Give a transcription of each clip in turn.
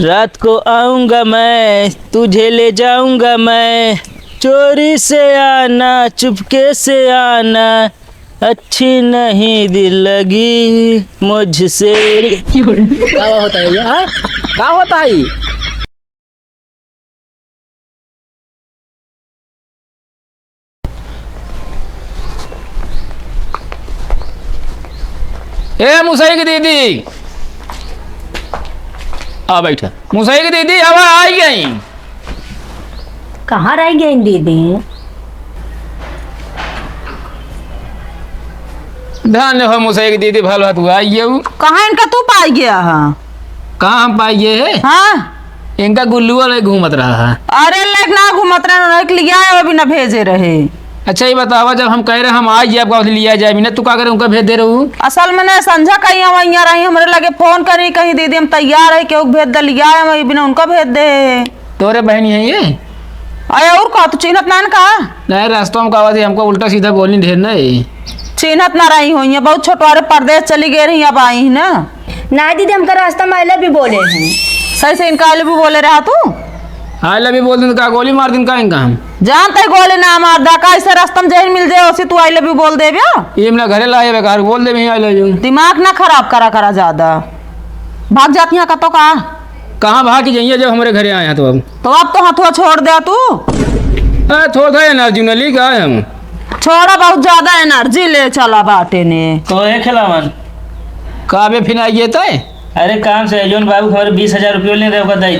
रात को आऊंगा मैं, तुझे ले जाऊंगा मैं, चोरी से आना चुपके से आना, अच्छी नहीं दिल लगी मुझसे। क्या होता है ये? हाँ? क्या होता है ये? ए मुसई की दीदी आ बैठा। मुसई की दीदी हवा आई गई। कहाँ रह गई दीदी? ध्यान हो मुसई की दीदी भल तू आई है। कहाँ इनका तू पाई गया है? कहाँ हम पाइए है? हाँ इनका गुल्लू वाला घूमत रहा है। अरे लेक ना घूमत रहे लिया है अभी ना भेजे रहे। अच्छा ये बतावा, जब हम कह रहे हम आ जाए आपका लिया जाए भी ना, तू का करे उनका भेज दे रहे? असल में नहीं समझा, कहीं हम यहाँ रही हमारे लगे फोन करी कहीं दीदी हम तैयार है क्यों भेज दे लिया है बिना उनका भेज दे। तोरे बहन है ये? अरे और कहा तू चिन्हत ना का? नहीं रास्ता में कहा थी हमको उल्टा सीधा बोलनी ढेर नहीं। चिन्हत ना रही हो बहुत छोटवारे परदेश चली गई रही अब आई ना। ना दीदी हमका रास्ता में आइले भी बोले हैं। सही से इनका भी बोले रहा तू? हाँ लभी बोल दिन का गोली मार दिन का इनका हम जानते गोली ना मार दा का ऐसे रास्ता में जहन मिल जाए उसी तू आई लव यू बोल दे ये मेरा घरे लाए बेकार बोल दे आई लव यू। दिमाग ना खराब करा ज्यादा। भाग जाती है कतो का? कहाँ भाग के जाइए जब हमारे घरे आए हैं तो अब तो हथुआ छोड़ दे तू। थोड़ा एनर्जी न ली गए हम। छोड़ा बहुत ज्यादा एनर्जी ले चला बाटे ने। तो है खिलावन काबे फिर आइए तो अरे काम से जोन बाबू हमारे 20,000 रुपये ले रहे दाई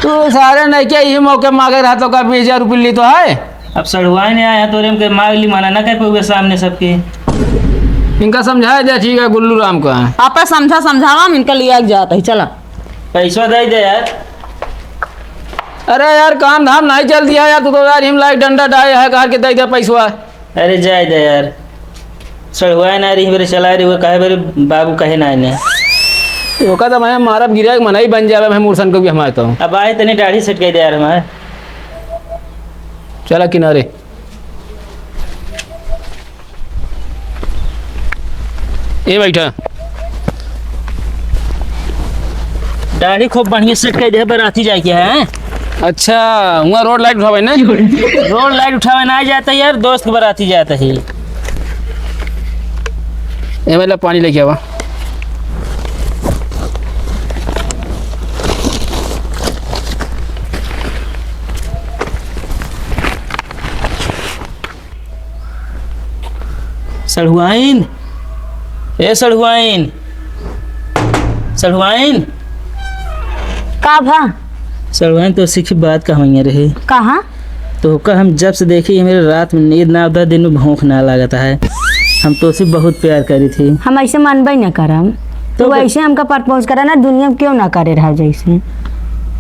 तू सारे नहीं क्या ये मौके मांगे रहा तो का 20,000 रुपये ली तो है। अब सड़ुआ नहीं आया तो रेम के मांग ली माना ना कह पे सामने सबके। इनका समझाया जाए ठीक है गुल्लू राम का आप समझावा इनका लिया जाता है चला पैसा दे दे यार। अरे यार काम धाम नहीं चल दिया यार, तू तो यार हिम लाइक डंडा डाए है कार के दे दे पैसा। अरे जाए दे यार, सड़ुआ ना रही मेरे चला रही वो कहे मेरे बाबू कहे ना इन्हें वो कहता मैं मारा गिरा मना ही बन जाए मैं मूर्सन को भी हमारे तो अब आए तने दाढ़ी सेट कर दे यार हमारे। चला किनारे। ये बैठा दाढ़ी खूब बढ़िया सेट कर दे बराती जाए क्या है। अच्छा वहाँ रोड लाइट उठावे ना रोड लाइट उठावे ना जाता यार, दोस्त बराती जाता है। ये मतलब पानी लेके आवा। सड़ुआइन ए सड़ुआइन सड़ुआइन का भा? सड़ुआइन तो सीखी बात कहाँ रहे कहाँ? तो का हम जब से देखे मेरे रात में नींद ना उधर दिन में भौंक ना लगता है। हम तो उसे बहुत प्यार करी थी। हम ऐसे मानबे न करम तो ऐसे हमका प्रपोज करा ना दुनिया में क्यों ना करे रहा जैसे।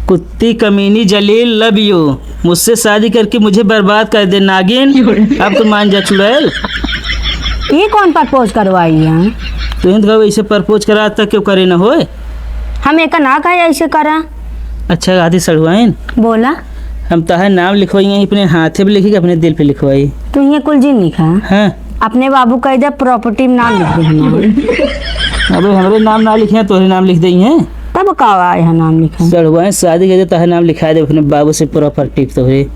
कुत्ती कमीनी जलील लव यू, मुझसे शादी करके मुझे बर्बाद कर दे नागिन। अब तो मान जा चुड़ैल। ये कौन प्रपोज करवाई है? तो हिंद ऐसे प्रपोज करा तक क्यों करे ना होए। हम एक ना कहे ऐसे करा। अच्छा आदि सड़ुआइन बोला हम ताहा नाम लिखवाई अपने हाथे पे लिखी अपने दिल पे लिखवाई। तू ये कुल जी लिखा? हाँ अपने बाबू कह दे प्रॉपर्टी में नाम लिख दे। अबे हमारे नाम ना लिखे हैं तोहरे नाम लिख दी हैं तब का आया नाम लिखा? सड़ुआइन शादी कर दे ताहा नाम लिखा दे अपने बाबू से प्रॉपर्टी तोहरे।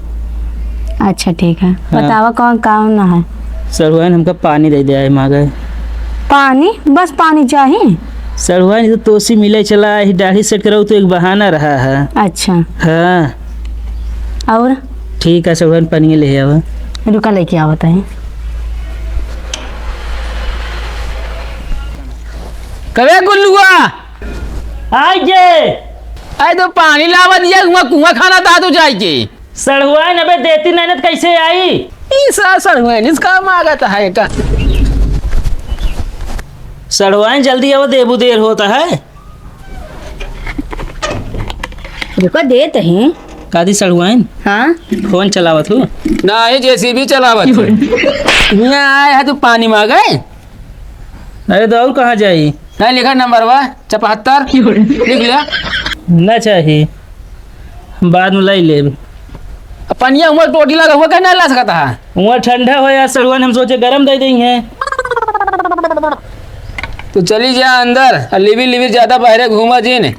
अच्छा ठीक है हाँ। बतावा कौन काम ना है? सड़ुआइन हमका पानी दे दिया है मांगे। पानी? बस पानी चाहिए? सड़ुआइन तो तोसी मिले चला ही दाढ़ी सेट कराऊ तो एक बहाना रहा है। अच्छा हाँ और ठीक है सड़ुआइन पानी ले आवा। रुका लेके आवत है। कबे गुल्लुआ आइए अरे तो पानी लावा दिया कुआं खाना था तो चाहिए। सड़ुआइन अबे देती मेहनत कैसे आई। इसका मांगता है का सड़ुआइन जल्दी आओ देबू देर होता है। रुका देते हैं। कादी सड़ुआइन हाँ फोन चलावत हूँ ना ये जैसी भी चलावत यहाँ आए है तो पानी मांगे। अरे तो और कहाँ जाई। नहीं लिखा नंबर 74 लिख लिया ना चाहिए बाद में लाई ले। पनिया उमर टोटी लगा हुआ कहना ला सकता है। वहाँ ठंडा हो या सड़ुआइन हम सोचे गरम दे देंगे। तो चली जा अंदर लिविर लिविर ज्यादा बाहर घूमा जी ने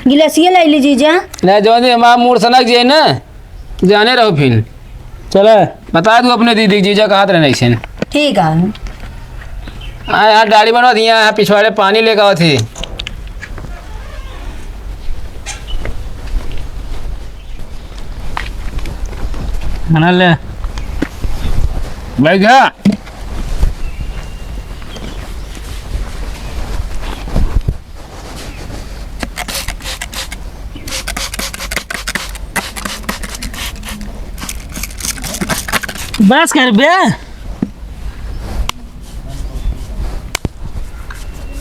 गिलासिया लाई ली जीजा। नहीं जो हमारा मूड सनक जी ना जाने रहो फिर चला बता दूँ अपने दीदी जीजा कहा रहने से ठीक है। हाँ यार डाली बनवा दिया यहाँ पिछवाड़े पानी लेकर आओ थे। खाना ले भाई क्या बस कर बे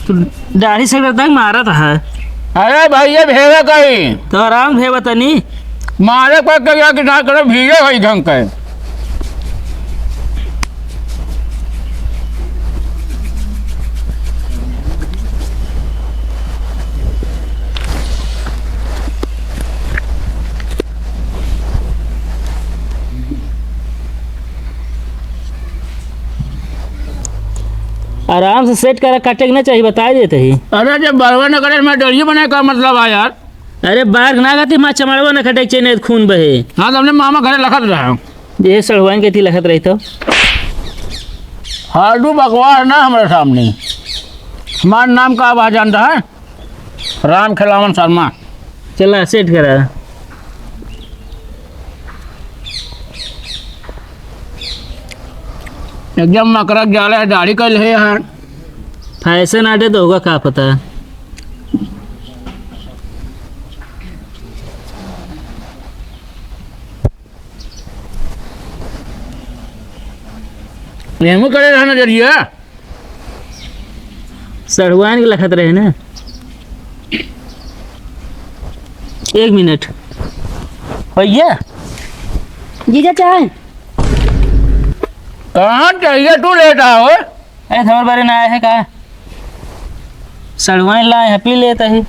तू दाढ़ी से तक मारा था। अरे भाई ये भेजा कहीं तो आराम भे बतानी मारे पर क्या कि ना करो भीगे भाई ढंग के आराम से सेट करा काटे के ना चाहिए बता देते ही। अरे जब बरवा न करे मैं डरिए बने का मतलब है यार। अरे बाघ ना गती माँ चमड़वा न खटे चाहिए खून बहे। हाँ तो हमने मामा घरे लखत रहा हूँ ये सड़वाइन के थी लखत रही तो हार्डू बकवास ना हमारे सामने। हमारा नाम का आवाज जानता है राम खिलावन शर्मा। चला सेट करा एकदम मकरक जाले है दाढ़ी कर ले यार। फैशन आटे तो होगा क्या पता। नेमू करे रहना जरिए सड़वाइन के लखत रहे ना। 1 मिनट भैया जीजा चाय कहाँ चाहिए तू लेटा हो। अरे हमारे बारे में आया है का सड़वाइन लाए हैं पी लेता ही।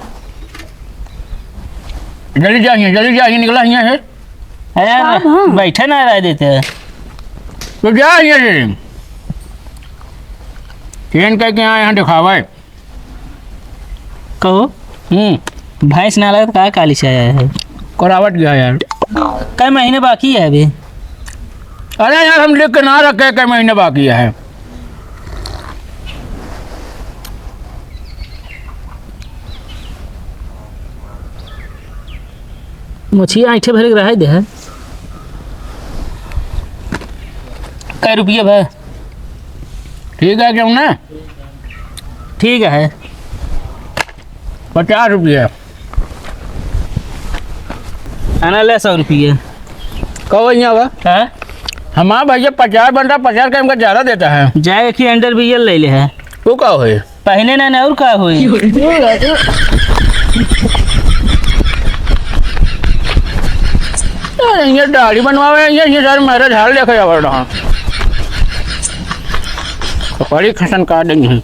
जल्दी जाइए निकला यहाँ से। अरे यार बैठे ना रह देते हैं। तो जा यहाँ से ट्रेन कह के यहाँ दिखावा है। कहो भैंस ना लगा तो कहा काली से आया है। करावट गया यार। कई महीने बाकी है अभी। अरे यार हम लिख के ना रखे कई महीने बाकी है। मछिया ऐठे भरे के रह दे है। कै रुपये भाई ठीक है क्यों ना ठीक है 50 रुपये। आना ले 100 रुपये। कहो यहाँ बा हाँ हमारा भैया 50 बन रहा 50 का इनका ज़्यादा देता है। जाए कि अंडर भी ले ले है वो का हो पहले ना और का हुई। ये दाढ़ी बनवावे ये सर मेरे झाड़ लेके जा रहा बड़ी खसन काट देंगे।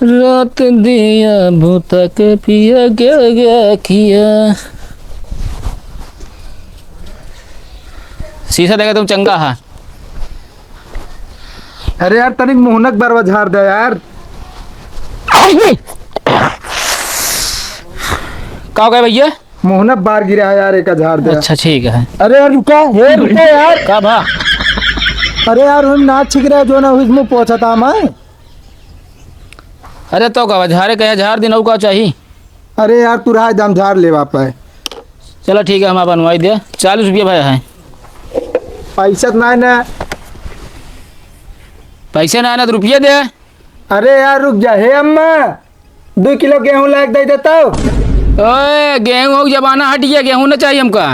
रात दिया भूता के पिया गया गया किया। शीशा देगा तुम चंगा है। अरे यार तनिक मोहनक बरवा झाड़ दे यार। क्या हो गया भैया। मोहनक बार गिरा है यार एक झाड़ दे। अच्छा ठीक है। अरे यार रुका यार। का भा अरे यार हम नाच छिक रहा जो ना उसमें पहुंचा था मैं। अरे तो का झाड़े कहे झाड़ दिन का चाहिए। अरे यार तू रहा दाम झाड़ ले वापस। चलो ठीक है हम बनवाई दे 40 रुपये भाई है। पैसा ना ना पैसे ना आना तो रुपये दे। अरे यार रुक जा हे अम्मा 2 किलो गेहूं लाग दे देता हूँ। ओए गेहूँ हो जमाना हट गया गेहूँ ना चाहिए हमका।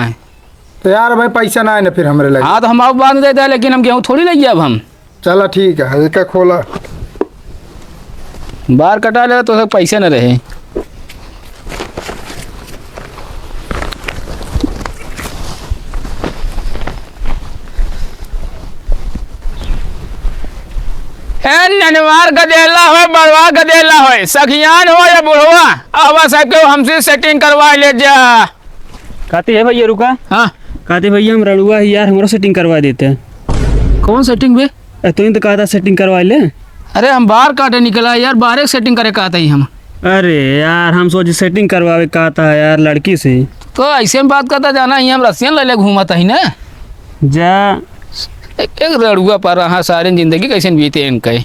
तो यार भाई पैसा ना है ना फिर हमारे लगे। हाँ तो हम आप बांध देते हैं लेकिन हम गेहूँ थोड़ी लेंगे अब हम। चलो ठीक है इसका खोला। बार कटा ले तो पैसे न रहे। ननवार गदेला हो बड़वा गदेला हो सखियान हो या बुढ़वा अब सबके हमसे सेटिंग करवा ले जा। कहते है भैया रुका। हाँ कहते भैया हम रड़ुआ है यार हमारा सेटिंग करवा देते हैं। कौन सेटिंग बे। तो इन तो कहा था सेटिंग करवा ले। अरे हम बाहर काटे निकला यार, बाहर एक सेटिंग करे कहता ही हम। अरे यार हम सोचे सेटिंग करवावे का था यार लड़की से। तो ऐसे में बात करता जाना ही हम रसियन ले घूमता ही ना। जा एक रड़ुआ पर रहा सारे जिंदगी कैसे बीते इनके।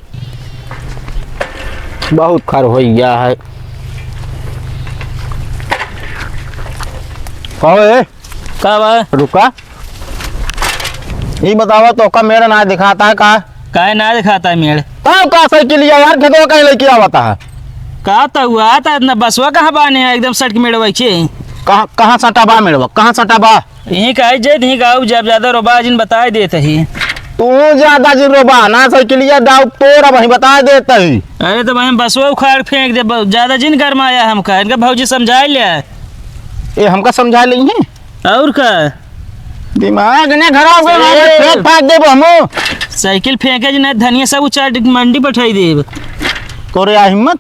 बहुत खर हो गया है। कहो का बा रुका, ये बतावा तो का मेरा ना दिखाता है का काहे ना दिखाता है मेड़ का साइकिल यार खेतों का लेके आवता है। का तो हुआ था इतना बसवा कहाँ बाने है एकदम सट के मेड़वा के। कहाँ सटाबा मेड़वा, कहाँ सटाबा? यहीं का जे नहीं गाँव जब ज्यादा रोबा जिन बताए देते ही। तू ज्यादा जिरोबा ना साइकिलिया दाव तोरा वही बता देता ही। अरे तो भाई बसवा उखाड़ फेंक दे, ज्यादा जिन गरमाया हमका। इनका भौजी समझा लिया ये हमका समझा ली है और का दिमाग ने खराब कर फेंक देब हमो। साइकिल फेंके जी धनिया सब उचार मंडी बैठाई देब। करे आ हिम्मत,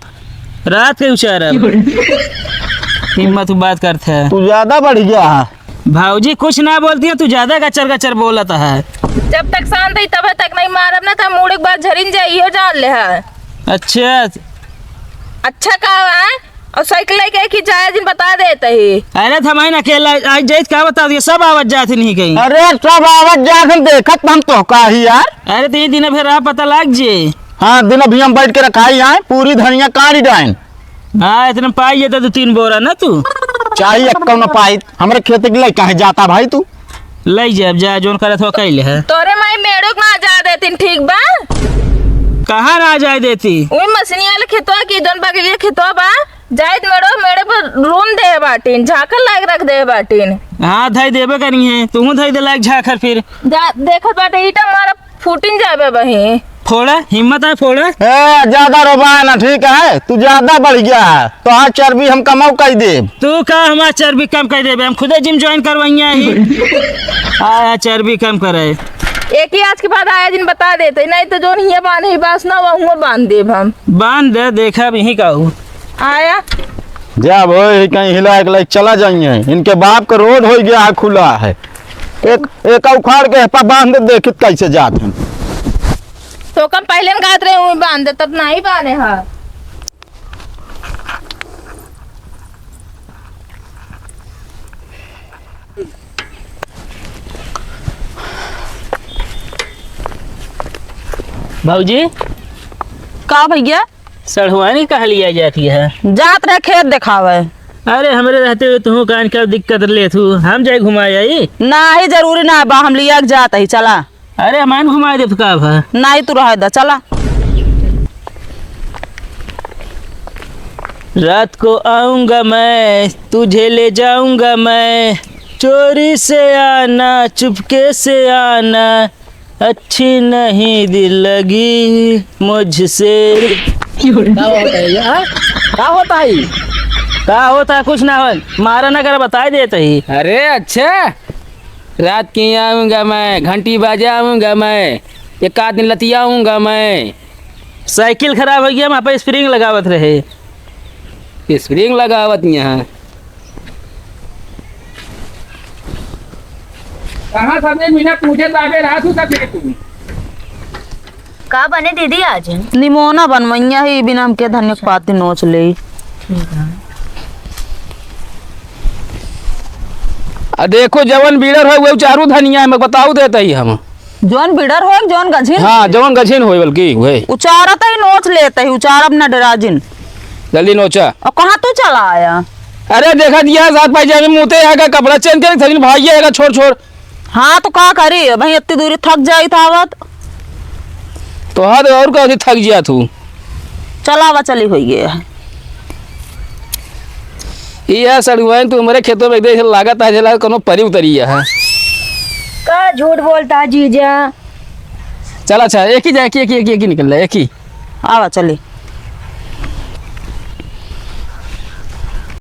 रात के उचार हिम्मत बात करते है। तू ज्यादा बढ़ गया है। भाऊजी कुछ ना बोलती है, तू ज्यादा गचर गचर बोलता है। जब तक शांत है तब तक नहीं मारब ना, तो मुड़ एक बार झरिन जाइयो जान ले है। अच्छा अच्छा कहा है और साइकिल लेके की जाए जिन बता देते ही। अरे थमाइन अकेला आज जाइत क्या बता दिया, सब आवाज जाती नहीं कहीं। अरे सब आवाज जाकर देखत हम तो का ही यार। अरे तो ये दिन फिर रहा पता लग जे। हाँ दिन अभी हम बैठ के रखाई आए पूरी धनिया काटी डाइन। हाँ इतना पाई जाता तो 3 बोरा ना तू चाहिए कौन पाई हमारे खेत के लिए कहे जाता भाई तू। ले जा जा जोन करत हो कैले है। तोरे माई मेड़ो ना जा देती ठीक बा। कहाँ ना जाए देती उई मसनी वाले खेतवा की जोन बगलिया खेतवा बा जायद मेड़े पर रूम दे बाटीन झाकर लाग रख दे बाटीन। हाँ धई देबे करी है तू धई दे लाग झाकर फिर देखत बाटे ईटा मारा फूटिन जाबे वही। फोड़ा हिम्मत है फोड़ा। ए ज्यादा रोबा ना ठीक है, तू ज्यादा बढ़ गया है तो हाँ चर्बी हम कमाऊ कर दे। तू का हमारा चर्बी कम कर देबे, हम खुदे जिम ज्वाइन करवाइया ही। हाँ चर्बी कम करे। एक ही आज के बाद आया जिन बता देते, नहीं तो जोन हिया बांध ही बास ना वहुआ बांध देब हम। बांध दे देखा यही कहूँ आया जा भाई कहीं हिला एक लाइक चला जाइए, इनके बाप का रोड हो गया है खुला है। एक उखाड़ के बांध दे देखित कैसे जाते हैं। तो कम पहले न गात रहे हुए बांध दे तब नहीं बांधे। हाँ भाऊजी का भैया सड़हुआनी कहा लिया जाती है। जात रहे खेत दिखावे। अरे हमारे रहते हुए तू कान का दिक्कत ले तू हम जाए घुमाया ही। ना ही जरूरी ना बा हम लिया जात ही चला। अरे हमान घुमा दे तो का भा ना ही तू रह दा चला। रात को आऊंगा मैं तुझे ले जाऊंगा मैं, चोरी से आना चुपके से आना, अच्छी नहीं दिल लगी मुझसे। क्या होता है? का होता है कुछ ना हो, मारा ना कर बताए देते ही। अरे अच्छा रात की आऊँगा मैं, घंटी बजाऊँगा मैं, एक आध दिन लतियाऊँगा मैं। साइकिल खराब हो गया वहाँ पर स्प्रिंग लगावत रहे। स्प्रिंग लगावत यहाँ कहाँ सबने मिनट मुझे ताबे रहा तू तक तू का बने दीदी आज निमोना बनवैया ही बिना हमके धनिया के पाती नोच ले। देखो जवन बीड़र हो वो चारू धनिया है बताऊ देता ही हम। जोन बिडर हो जोन गझिन हाँ जवन गछिन हो बल्कि वही उचारत ही नोच लेते ही उचारब न डराजिन। जल्दी नोचा। और कहाँ तू चला आया? अरे देखा दिया साथ पायजामे मुँहते आएगा कपड़ा चेंज कर थरी भाई आएगा छोड़ छोड़। हाँ तो का करी भाई इतनी दूरी थक जाई था आवत तो हाँ तो और कहीं थक जिया तू। चलावा चली हुई है यह सड़ुआन तू हमारे खेतों में देख लागत है जला कोनो परी उतरी है। का झूठ बोलता जीजा। चल अच्छा एक ही जाए एक ही निकल रहा है एक ही। आवा चली।